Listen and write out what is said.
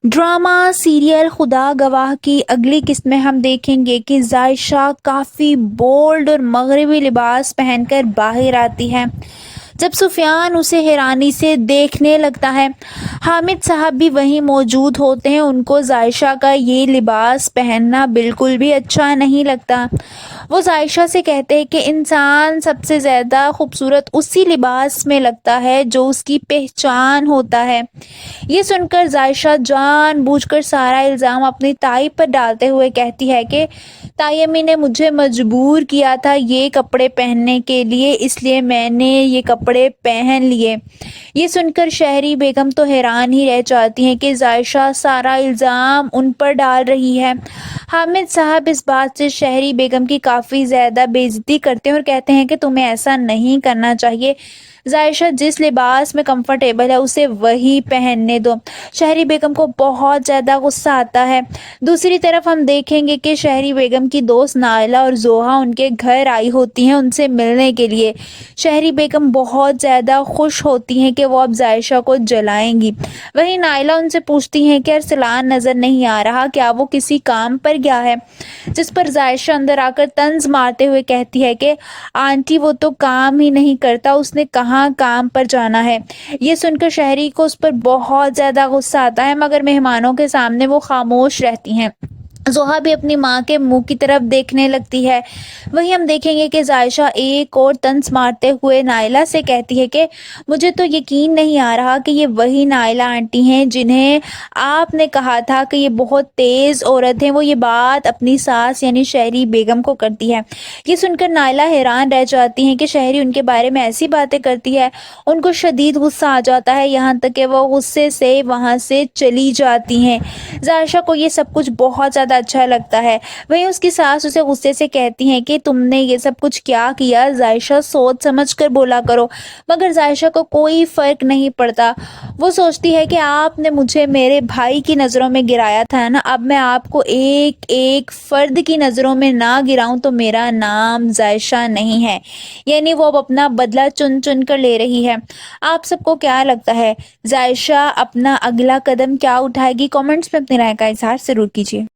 Drama serial खुदा गवाह की अगली किस्त में हम देखेंगे कि जायशा काफ़ी बोल्ड और मगरबी लिबास पहनकर बाहर आती है। जब सुफियान उसे हैरानी से देखने लगता है, हामिद साहब भी वहीं मौजूद होते हैं। उनको जायशा का ये लिबास पहनना बिल्कुल भी अच्छा नहीं लगता। वो जायशा से कहते हैं कि इंसान सबसे ज़्यादा खूबसूरत उसी लिबास में लगता है जो उसकी पहचान होता है। ये सुनकर जायशा जानबूझकर सारा इल्ज़ाम अपनी ताई पर डालते हुए कहती है कि ताई अम्मी ने मुझे मजबूर किया था ये कपड़े पहनने के लिए, इसलिए मैंने ये कपड़े पहन लिए। ये सुनकर शहरी बेगम तो हैरान ही रह जाती हैं कि जायशा सारा इल्ज़ाम उन पर डाल रही है। हामिद साहब इस बात से शहरी बेगम की काफ़ी ज़्यादा बेइज्जती करते हैं और कहते हैं कि तुम्हें ऐसा नहीं करना चाहिए। जायशा जिस लिबास में कंफर्टेबल है उसे वही पहनने दो। शहरी बेगम को बहुत ज़्यादा गुस्सा आता है। दूसरी तरफ हम देखेंगे कि शहरी बेगम की दोस्त नायला और जोहा उनके घर आई होती हैं उनसे मिलने के लिए। शहरी बेगम बहुत ज़्यादा खुश होती हैं कि वो अब जायशा को जलाएंगी। वहीं नायला उनसे पूछती हैं कि अरसलान नज़र नहीं आ रहा, क्या वो किसी काम पर गया है? जिस पर जायशा अंदर आकर तंज मारते हुए कहती है कि आंटी वो तो काम ही नहीं करता, उसने कहाँ काम पर जाना है। ये सुनकर शहरी को उस पर बहुत ज़्यादा गुस्सा आता है, मगर मेहमानों के सामने वो खामोश रहती हैं। जोहा भी अपनी माँ के मुंह की तरफ देखने लगती है। वहीं हम देखेंगे कि जायशा एक और तंज मारते हुए नायला से कहती है कि मुझे तो यकीन नहीं आ रहा कि ये वही नायला आंटी हैं जिन्हें आपने कहा था कि ये बहुत तेज़ औरत हैं। वो ये बात अपनी सास यानी शहरी बेगम को करती है। ये सुनकर नायला हैरान रह जाती हैं कि शहरी उनके बारे में ऐसी बातें करती है। उनको शदीद गुस्सा आ जाता है, यहाँ तक कि वो गुस्से से वहाँ से चली जाती हैं। जायशा को ये सब कुछ बहुत ज़्यादा अच्छा लगता है। वहीं उसकी सास उसे गुस्से से कहती हैं कि तुमने ये सब कुछ क्या किया, जायशा सोच समझ कर बोला करो। मगर जायशा को कोई फ़र्क नहीं पड़ता। वो सोचती है कि आपने मुझे मेरे भाई की नज़रों में गिराया था ना, अब मैं आपको एक एक फ़र्द की नज़रों में ना गिराऊं तो मेरा नाम जायशा नहीं है। यानी वो अब अपना बदला चुन चुन कर ले रही है। आप सबको क्या लगता है, जायशा अपना अगला कदम क्या उठाएगी? कमेंट्स में अपनी राय का इजहार ज़रूर कीजिए।